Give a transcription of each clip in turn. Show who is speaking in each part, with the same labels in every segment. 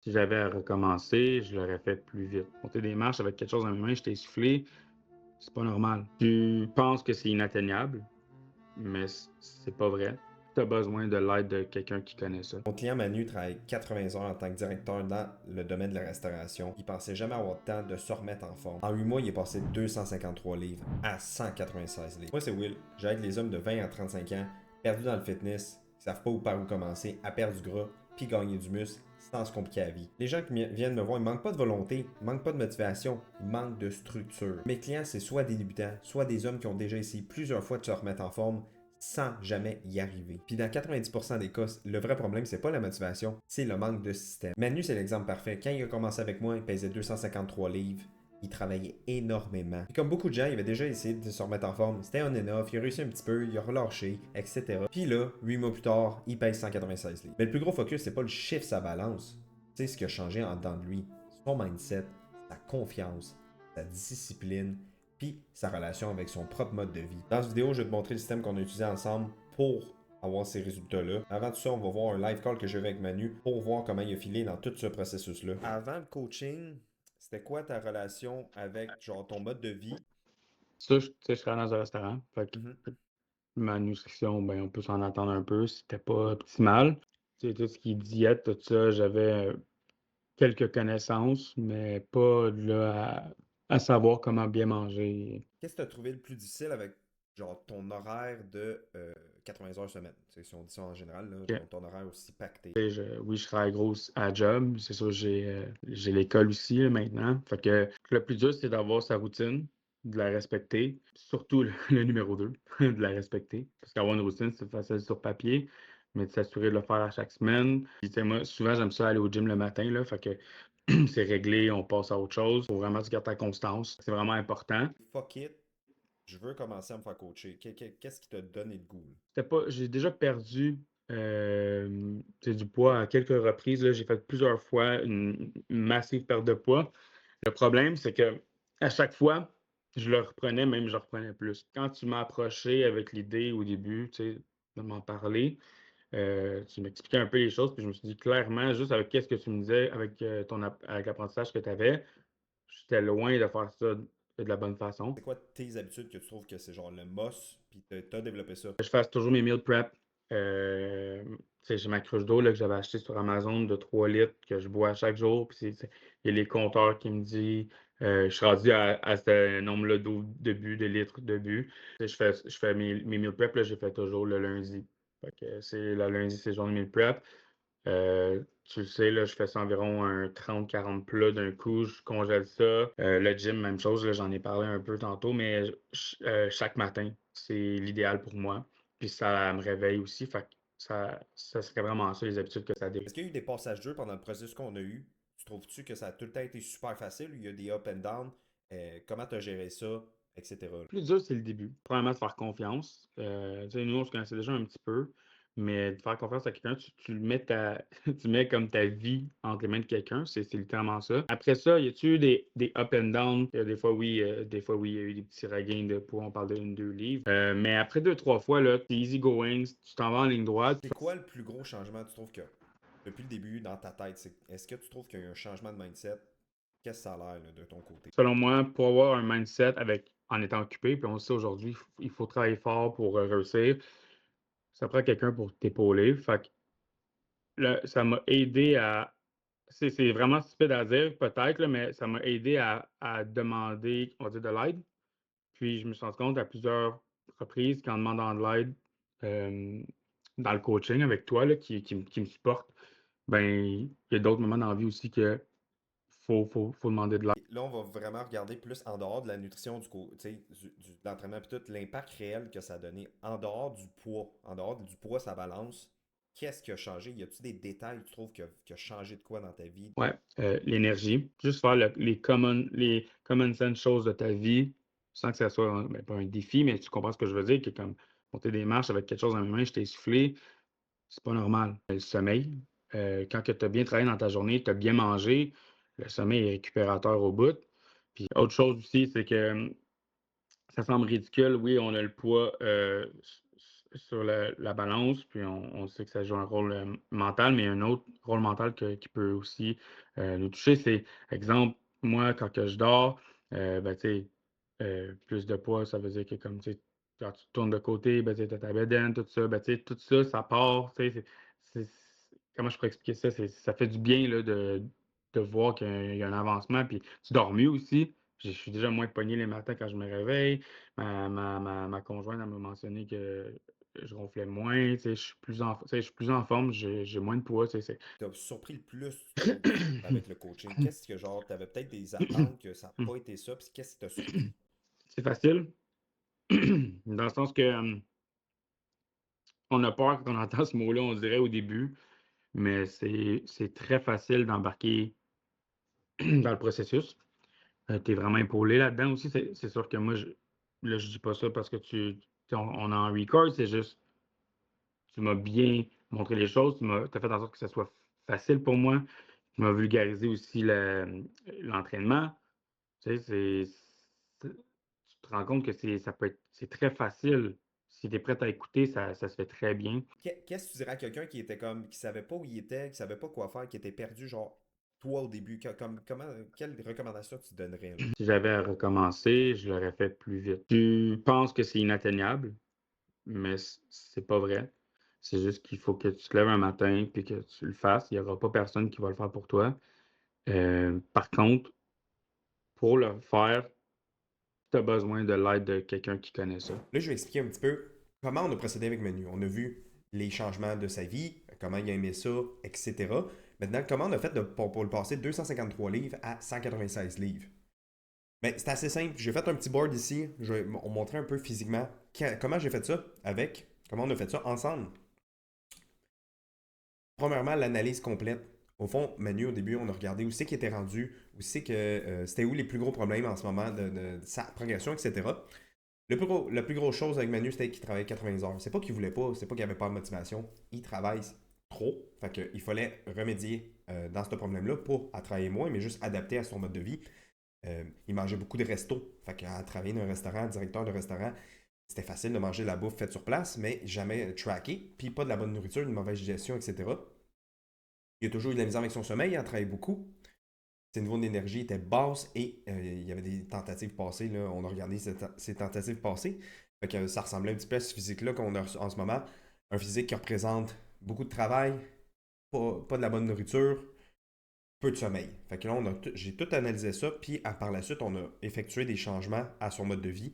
Speaker 1: Si j'avais à recommencer, je l'aurais fait plus vite. Monter des marches avec quelque chose dans mes mains, j'étais essoufflé, c'est pas normal. Tu penses que c'est inatteignable, mais c'est pas vrai. Tu as besoin de l'aide de quelqu'un qui connaît ça.
Speaker 2: Mon client Manu travaille 80 heures en tant que directeur dans le domaine de la restauration. Il pensait jamais avoir le temps de se remettre en forme. En 8 mois, il est passé de 253 livres à 196 livres. Moi, c'est Will. J'aide les hommes de 20 à 35 ans, perdus dans le fitness, qui savent pas par où commencer, à perdre du gras, puis gagner du muscle sans se compliquer la vie. Les gens qui viennent me voir, ils manquent pas de volonté, ils manquent pas de motivation, ils manquent de structure. Mes clients, c'est soit des débutants, soit des hommes qui ont déjà essayé plusieurs fois de se remettre en forme, sans jamais y arriver. Puis dans 90% des cas, le vrai problème, c'est pas la motivation, c'est le manque de système. Manu, c'est l'exemple parfait. Quand il a commencé avec moi, il pesait 253 livres. Il travaillait énormément. Puis comme beaucoup de gens, il avait déjà essayé de se remettre en forme. C'était on and off, il a réussi un petit peu, il a relâché, etc. Puis là, 8 mois plus tard, il pèse 196 livres. Mais le plus gros focus, c'est pas le chiffre, sa balance. Tu sais ce qui a changé en dedans de lui. Son mindset, sa confiance, sa discipline, puis sa relation avec son propre mode de vie. Dans cette vidéo, je vais te montrer le système qu'on a utilisé ensemble pour avoir ces résultats-là. Avant tout ça, on va voir un live call que j'ai eu avec Manu pour voir comment il a filé dans tout ce processus-là. Avant le coaching, c'était quoi ta relation avec genre ton mode de vie?
Speaker 1: Ça, tu sais, je travaille dans un restaurant. Fait que
Speaker 2: Mhm.
Speaker 1: ma nutrition, ben, on peut s'en attendre un peu. C'était pas optimal. Tu sais, tout ce qui est diète, tout ça, j'avais quelques connaissances, mais pas de là à savoir comment bien manger.
Speaker 2: Qu'est-ce que tu as trouvé le plus difficile avec genre ton horaire de 80 heures semaine? C'est si on dit ça en général, là,
Speaker 1: Que,
Speaker 2: ton horaire aussi pacté.
Speaker 1: tu sais, oui, je travaille gros à job. C'est sûr, j'ai l'école aussi là, maintenant. Fait que le plus dur, c'est d'avoir sa routine, de la respecter. Surtout le numéro 2, de la respecter. Parce qu'avoir une routine, c'est facile sur papier, mais de s'assurer de le faire à chaque semaine. Puis, tu sais, moi, souvent, j'aime ça aller au gym le matin, là. Fait que c'est réglé, on passe à autre chose. Faut vraiment se garder ta constance. C'est vraiment important.
Speaker 2: Fuck it, je veux commencer à me faire coacher. Qu'est-ce qui t'a donné le goût?
Speaker 1: C'était pas, j'ai déjà perdu tu sais, du poids à quelques reprises, là. J'ai fait plusieurs fois une massive perte de poids. Le problème, c'est que à chaque fois, je le reprenais, même je reprenais plus. Quand tu m'as approché avec l'idée au début, tu sais, de m'en parler, tu m'expliquais un peu les choses, puis je me suis dit clairement, juste avec qu'est-ce que tu me disais, avec, avec l'apprentissage que tu avais, j'étais loin de faire ça de la bonne façon.
Speaker 2: C'est quoi tes habitudes que tu trouves que c'est genre le must, puis t'as développé ça?
Speaker 1: Je fasse toujours mes meal prep. Tu sais, j'ai ma cruche d'eau là, que j'avais achetée sur Amazon de 3 litres que je bois chaque jour. Puis il y a les compteurs qui me disent je suis rendu à ce nombre-là d'eau de but, de litres de but. Tu sais, je fais mes meal prep, là, j'ai fait toujours le lundi. Fait que c'est le lundi, c'est journée meal prep. Tu le sais, là, je fais ça environ un 30-40 plats d'un coup, je congèle ça. Le gym, même chose, là, j'en ai parlé un peu tantôt, mais chaque matin, c'est l'idéal pour moi. Puis ça me réveille aussi, fait que ça serait vraiment ça, les habitudes que ça développe.
Speaker 2: Est-ce qu'il y a eu des passages durs pendant le processus qu'on a eu? Tu trouves-tu que ça a tout le temps été super facile ou il y a des up and down? Comment tu as géré ça, etc.
Speaker 1: Le plus dur, c'est le début. Premièrement, de faire confiance. Tu sais, nous, on se connaissait déjà un petit peu, mais de faire confiance à quelqu'un, tu le mets tu mets comme ta vie entre les mains de quelqu'un, c'est littéralement ça. Après ça, y a-tu eu des up and down? Des fois, oui, il y a eu des petits regains de poids, on parle de 1-2 livres. Mais après deux, trois fois, là, t'es easy going, tu t'en vas en ligne droite.
Speaker 2: C'est quoi le plus gros changement tu trouves que depuis le début dans ta tête? Est-ce que tu trouves qu'il y a eu un changement de mindset? Qu'est-ce que ça a l'air là, de ton côté?
Speaker 1: Selon moi, pour avoir un mindset en étant occupé, puis on le sait aujourd'hui, il faut travailler fort pour réussir. Ça prend quelqu'un pour t'épauler. Fait que ça m'a aidé à c'est vraiment stupide à dire peut-être là, mais ça m'a aidé à demander, on va dire de l'aide. Puis je me suis rendu compte à plusieurs reprises qu'en demandant de l'aide, hem, dans le coaching avec toi là, qui me supporte, ben, il y a d'autres moments dans la vie aussi que faut demander de l'aide.
Speaker 2: Et là, on va vraiment regarder plus en dehors de la nutrition, tu sais, de l'entraînement, puis tout, l'impact réel que ça a donné en dehors du poids, en dehors du poids, sa balance. Qu'est-ce qui a changé? Y a-tu des détails, tu trouves, qui a changé de quoi dans ta vie?
Speaker 1: Ouais, l'énergie, juste faire les common sense choses de ta vie, sans que ça soit ben, pas un défi, mais tu comprends ce que je veux dire, que comme monter des marches avec quelque chose dans mes mains, j'étais essoufflé, c'est pas normal. Le sommeil, quand tu as bien travaillé dans ta journée, tu as bien mangé, le sommeil est récupérateur au bout. Puis autre chose aussi, c'est que ça semble ridicule, oui, on a le poids, sur la balance, puis on sait que ça joue un rôle, mental, mais un autre rôle mental qui peut aussi, nous toucher, c'est exemple, moi, quand que je dors, ben, tu sais, plus de poids, ça veut dire que comme, tu sais, quand tu te tournes de côté, ben, tu sais, ta bedaine, tout ça, ben, tu sais, tout ça, ça part, tu sais, comment je pourrais expliquer ça? Ça fait du bien, là, de voir qu'il y a un avancement, puis tu dors mieux aussi. Je suis déjà moins pogné les matins quand je me réveille. Ma conjointe, elle m'a mentionné que je ronflais moins, tu sais, je suis plus en forme, j'ai moins de poids, tu sais,
Speaker 2: T'as surpris le plus, tu trouves, avec le coaching? Qu'est-ce que, genre, t'avais peut-être des attentes que ça n'a pas été ça, puis qu'est-ce qui t'a surpris?
Speaker 1: c'est facile, dans le sens que, on a peur quand on entend ce mot-là, on dirait au début, mais c'est très facile d'embarquer dans le processus. Tu es vraiment épaulé là-dedans aussi. C'est sûr que moi, je dis pas ça parce que on est en record, c'est juste, tu m'as bien montré les choses, t'as fait en sorte que ça soit facile pour moi. Tu m'as vulgarisé aussi l'entraînement. Tu sais, tu te rends compte que c'est très facile. Si tu es prêt à écouter, ça se fait très bien.
Speaker 2: Qu'est-ce que tu dirais à quelqu'un qui était comme, qui savait pas où il était, qui savait pas quoi faire, qui était perdu, genre, toi au début, quelle recommandation tu donnerais, là?
Speaker 1: Si j'avais à recommencer, je l'aurais fait plus vite. Tu penses que c'est inatteignable, mais c'est pas vrai. C'est juste qu'il faut que tu te lèves un matin puis que tu le fasses. Il y aura pas personne qui va le faire pour toi. Par contre, pour le faire, tu as besoin de l'aide de quelqu'un qui connaît ça.
Speaker 2: Là, je vais expliquer un petit peu comment on a procédé avec Menu. On a vu les changements de sa vie, comment il a aimé ça, etc. Maintenant, comment on a fait pour le passer de 253 livres à 196 livres? Ben, c'est assez simple. J'ai fait un petit board ici. Je vais vous montrer un peu physiquement comment j'ai fait ça comment on a fait ça ensemble. Premièrement, l'analyse complète. Au fond, Manu, au début, on a regardé où c'est qu'il était rendu, où c'est que c'était où les plus gros problèmes en ce moment de sa progression, etc. La plus grosse chose avec Manu, c'était qu'il travaillait 80 heures. C'est pas qu'il voulait pas, c'est pas qu'il avait pas de motivation. Il travaille trop. Fait qu'il fallait remédier dans ce problème-là, pas à travailler moins, mais juste adapter à son mode de vie. Il mangeait beaucoup de restos. Fait qu'à travailler dans un restaurant, directeur de restaurant, c'était facile de manger de la bouffe faite sur place, mais jamais traquée, puis pas de la bonne nourriture, une mauvaise digestion, etc. Il a toujours eu de la misère avec son sommeil, il en travaillait beaucoup. Ses niveaux d'énergie étaient basses et il y avait des tentatives passées. Là, on a regardé ces tentatives passées. Fait que ça ressemblait un petit peu à ce physique-là qu'on a en ce moment. Un physique qui représente beaucoup de travail, pas de la bonne nourriture, peu de sommeil. Fait que là, j'ai tout analysé ça, puis par la suite, on a effectué des changements à son mode de vie.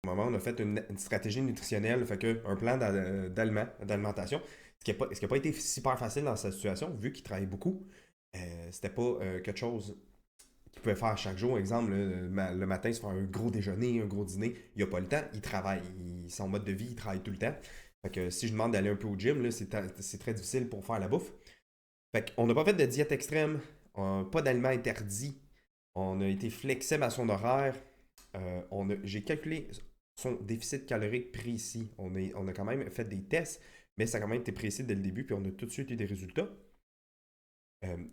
Speaker 2: Au moment, on a fait une stratégie nutritionnelle, fait que un plan d'alimentation, ce qui a pas été super facile dans sa situation, vu qu'il travaille beaucoup. C'était pas quelque chose qu'il pouvait faire chaque jour. Exemple, le matin, se faire un gros déjeuner, un gros dîner. Il n'a pas le temps, il travaille. Son mode de vie, il travaille tout le temps. Fait que si je demande d'aller un peu au gym, là, c'est très difficile pour faire la bouffe. Fait qu'on n'a pas fait de diète extrême, pas d'aliments interdits. On a été flexible à son horaire. J'ai calculé son déficit calorique précis. On a quand même fait des tests, mais ça a quand même été précis dès le début, puis on a tout de suite eu des résultats.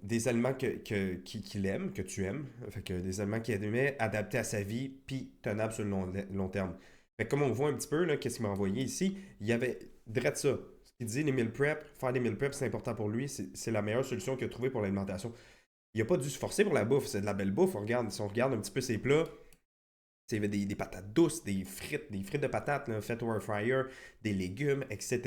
Speaker 2: Des aliments qu'il aime, que tu aimes, fait que des aliments qu'il aimait, adaptés à sa vie, puis tenables sur le long terme. Fait que comme on voit un petit peu, là, qu'est-ce qu'il m'a envoyé ici, il y avait direct ça. Il dit les meal prep, faire des meal prep, c'est important pour lui, c'est la meilleure solution qu'il a trouvée pour l'alimentation. Il n'a pas dû se forcer pour la bouffe, c'est de la belle bouffe. Si on regarde un petit peu ses plats, il y avait des patates douces, des frites de patates là, faites au air fryer, des légumes, etc.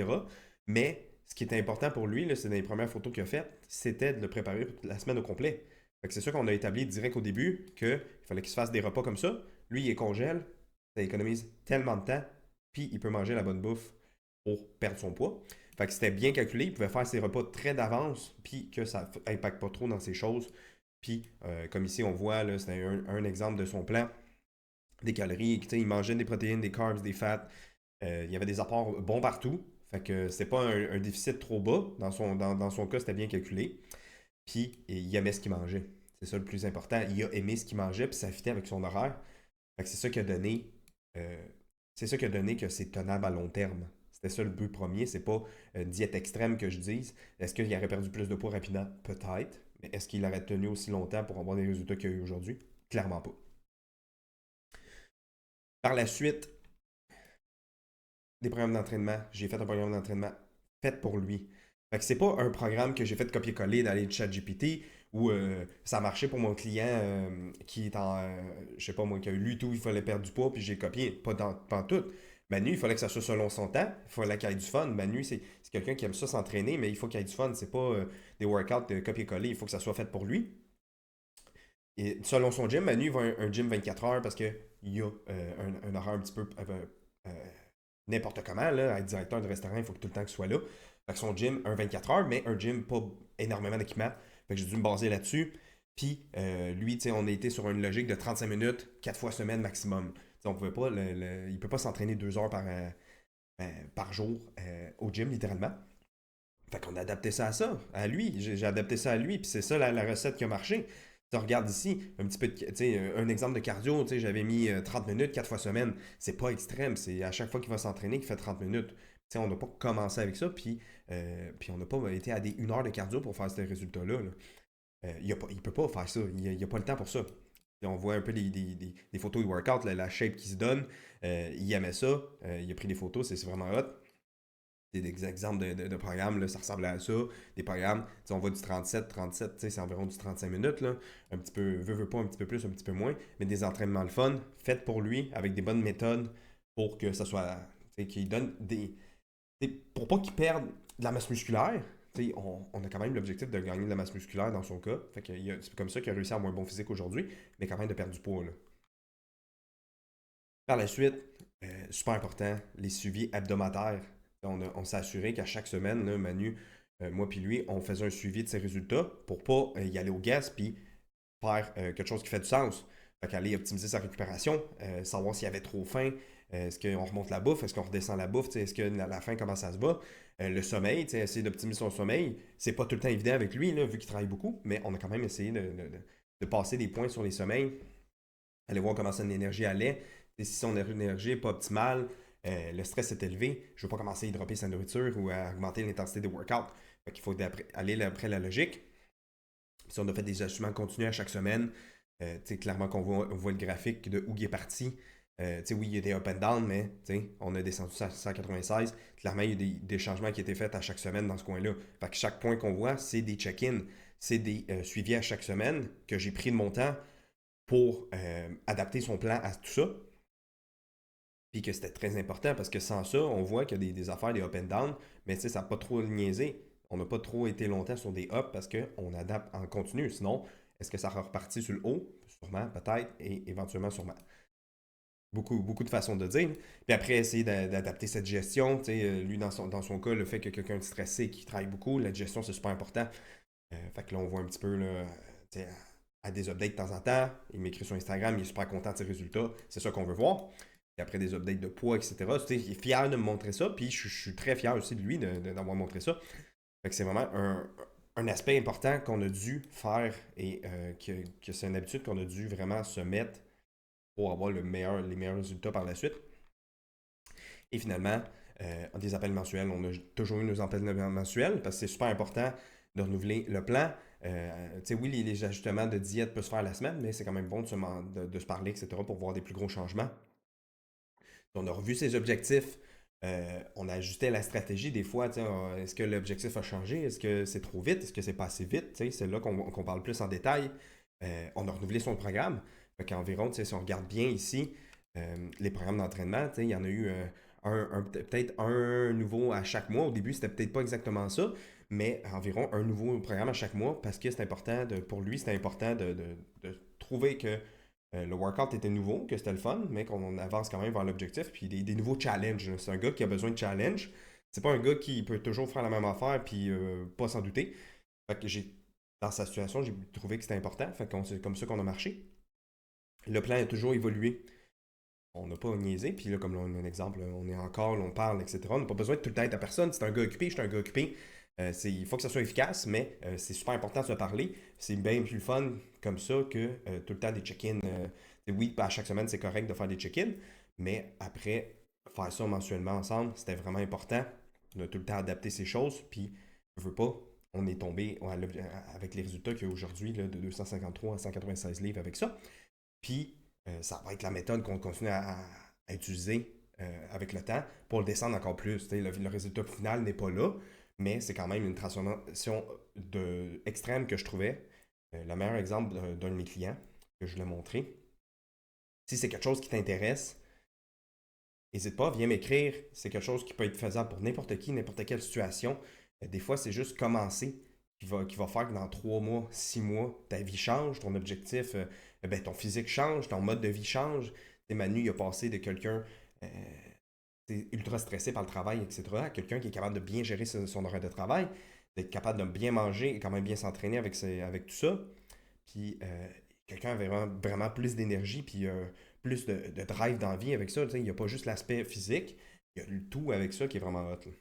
Speaker 2: Mais ce qui était important pour lui, c'est dans les premières photos qu'il a faites, c'était de le préparer la semaine au complet. Fait que c'est sûr qu'on a établi direct au début qu'il fallait qu'il se fasse des repas comme ça. Lui, il est congèle, ça économise tellement de temps, puis il peut manger la bonne bouffe pour perdre son poids. Fait que c'était bien calculé, il pouvait faire ses repas très d'avance, puis que ça n'impacte pas trop dans ses choses. Puis, comme ici, on voit, là, c'est un exemple de son plan des calories. Il mangeait des protéines, des carbs, des fats. Il y avait des apports bons partout. Fait que c'était pas un déficit trop bas. Dans son cas, c'était bien calculé. Puis il aimait ce qu'il mangeait. C'est ça le plus important. Il a aimé ce qu'il mangeait, puis ça fitait avec son horaire. Fait que c'est ça qui a donné. C'est ça qui a donné que c'est tenable à long terme. C'était ça le but premier. C'est pas une diète extrême que je dise. Est-ce qu'il aurait perdu plus de poids rapidement? Peut-être. Mais est-ce qu'il aurait tenu aussi longtemps pour avoir des résultats qu'il y a eu aujourd'hui? Clairement pas. Par la suite, des programmes d'entraînement. J'ai fait un programme d'entraînement fait pour lui. Fait que c'est pas un programme que j'ai fait copier-coller d'aller de ChatGPT où ça a marché pour mon client qui est en, je sais pas moi, qui a eu lu tout, il fallait perdre du poids, puis j'ai copié. Pas tout. Manu, il fallait que ça soit selon son temps, il fallait qu'il ait du fun. Manu, c'est quelqu'un qui aime ça s'entraîner, mais il faut qu'il ait du fun. C'est pas des workouts de copier-coller, il faut que ça soit fait pour lui. Et selon son gym, Manu va un gym 24 heures parce qu'il y a un horaire un petit peu euh, n'importe comment. Là, être directeur de restaurant, il faut que tout le temps qu'il soit là. Fait que son gym, un 24 heures, mais un gym pas énormément d'équipement. Fait que j'ai dû me baser là-dessus. Puis lui, on a été sur une logique de 35 minutes, 4 fois semaine maximum. T'sais, on pouvait pas il peut pas s'entraîner 2 heures par jour au gym, littéralement. Fait qu'on a adapté ça à ça, à lui. J'ai adapté ça à lui, puis c'est ça la recette qui a marché. Tu regardes ici, un petit peu un exemple de cardio, j'avais mis 30 minutes 4 fois semaine. C'est pas extrême, c'est à chaque fois qu'il va s'entraîner qu'il fait 30 minutes. On n'a pas commencé avec ça, puis on n'a pas été à des 1 heure de cardio pour faire ces résultats-là. Là. Il ne peut pas faire ça, il a pas le temps pour ça. Et on voit un peu des photos de workout, la shape qu'il se donne. Il aimait ça, il a pris des photos, c'est vraiment hot des exemples de programmes, là, ça ressemble à ça. Des programmes, on va du 37, c'est environ du 35 minutes, là. Un petit peu, veut pas, un petit peu plus, un petit peu moins. Mais des entraînements le fun, faits pour lui, avec des bonnes méthodes pour que ça soit. Qu'il donne pour pas qu'il perde de la masse musculaire. On a quand même l'objectif de gagner de la masse musculaire dans son cas. Fait que c'est comme ça qu'il a réussi à avoir un bon physique aujourd'hui, mais quand même de perdre du poids. Là. Par la suite, super important, les suivis hebdomadaires. On s'est assuré qu'à chaque semaine, là, Manu, moi puis lui, on faisait un suivi de ses résultats pour pas y aller au gaz puis faire quelque chose qui fait du sens. Fait qu'aller optimiser sa récupération, savoir s'il y avait trop faim, est-ce qu'on remonte la bouffe, est-ce qu'on redescend la bouffe, est-ce que la faim, comment ça se va. Le sommeil, essayer d'optimiser son sommeil, c'est pas tout le temps évident avec lui, là, vu qu'il travaille beaucoup, mais on a quand même essayé de passer des points sur les sommeils, aller voir comment son énergie allait. Et si son énergie n'est pas optimale, le stress est élevé, je ne veux pas commencer à dropper sa nourriture ou à augmenter l'intensité des workouts. Il faut aller après la logique. Si on a fait des ajustements continus à chaque semaine, clairement qu'on voit le graphique de où il est parti. Oui, il y a des up and down, mais on a descendu à 196. Clairement, il y a des changements qui étaient faits à chaque semaine dans ce coin-là. Fait que chaque point qu'on voit, c'est des check-ins, c'est des suivis à chaque semaine que j'ai pris de mon temps pour adapter son plan à tout ça. Puis que c'était très important parce que sans ça, on voit qu'il y a des affaires, des up and down, mais ça n'a pas trop niaisé. On n'a pas trop été longtemps sur des ups parce qu'on adapte en continu. Sinon, est-ce que ça repartit sur le haut? Sûrement, peut-être, et éventuellement sûrement. Beaucoup de façons de dire. Puis après, essayer d'adapter cette gestion. Lui, dans son cas, le fait que quelqu'un de stressé qui travaille beaucoup, la gestion, c'est super important. Fait que là, on voit un petit peu là, à des updates de temps en temps. Il m'écrit sur Instagram, il est super content de ses résultats. C'est ça qu'on veut voir. Et après des updates de poids, etc. Il est fier de me montrer ça. Puis je suis très fier aussi de lui d'avoir montré ça. Fait que c'est vraiment un aspect important qu'on a dû faire et que c'est une habitude qu'on a dû vraiment se mettre pour avoir les meilleurs résultats par la suite. Et finalement, des appels mensuels. On a toujours eu nos appels mensuels parce que c'est super important de renouveler le plan. Oui, les ajustements de diète peuvent se faire la semaine, mais c'est quand même bon de se parler, etc., pour voir des plus gros changements. On a revu ses objectifs. On a ajusté la stratégie des fois. Est-ce que l'objectif a changé? Est-ce que c'est trop vite? Est-ce que c'est pas assez vite? C'est là qu'on parle plus en détail. On a renouvelé son programme. Fait qu'environ, si on regarde bien ici, les programmes d'entraînement, il y en a eu peut-être un nouveau à chaque mois. Au début, c'était peut-être pas exactement ça, mais environ un nouveau programme à chaque mois parce que c'est important, pour lui, c'était important de trouver que le workout était nouveau, que c'était le fun, mais qu'on avance quand même vers l'objectif. Puis des nouveaux challenges. C'est un gars qui a besoin de challenge. C'est pas un gars qui peut toujours faire la même affaire puis pas s'en douter. Fait que dans sa situation, j'ai trouvé que c'était important. Fait que c'est comme ça qu'on a marché. Le plan a toujours évolué. On n'a pas niaisé. Puis là, comme là, on a un exemple, on est encore, on parle, etc. On n'a pas besoin de tout le temps être à personne. C'est un gars occupé, je suis un gars occupé. Il faut que ça soit efficace, mais c'est super important de se parler. C'est bien plus fun comme ça que tout le temps des check-ins. Oui, à chaque semaine, c'est correct de faire des check-ins, mais après, faire ça mensuellement ensemble, c'était vraiment important de tout le temps adapter ces choses. Puis, je veux pas, on est tombé avec les résultats qu'il y a aujourd'hui de 253 à 196 livres avec ça. Puis, ça va être la méthode qu'on continue à utiliser avec le temps pour le descendre encore plus. Le résultat final n'est pas là, mais c'est quand même une transformation extrême que je trouvais. Le meilleur exemple d'un de mes clients que je voulais montrer. Si c'est quelque chose qui t'intéresse, n'hésite pas, viens m'écrire. C'est quelque chose qui peut être faisable pour n'importe qui, n'importe quelle situation. Des fois, c'est juste commencer qui va faire que dans 3 mois, 6 mois, ta vie change, ton objectif, ton physique change, ton mode de vie change. Manu, il a passé de quelqu'un ultra stressé par le travail, etc., à quelqu'un qui est capable de bien gérer son horaire de travail, d'être capable de bien manger et quand même bien s'entraîner avec tout ça. Puis quelqu'un avait vraiment plus d'énergie, puis plus de drive dans la vie avec ça. Il n'y a pas juste l'aspect physique, il y a le tout avec ça qui est vraiment hot. Là.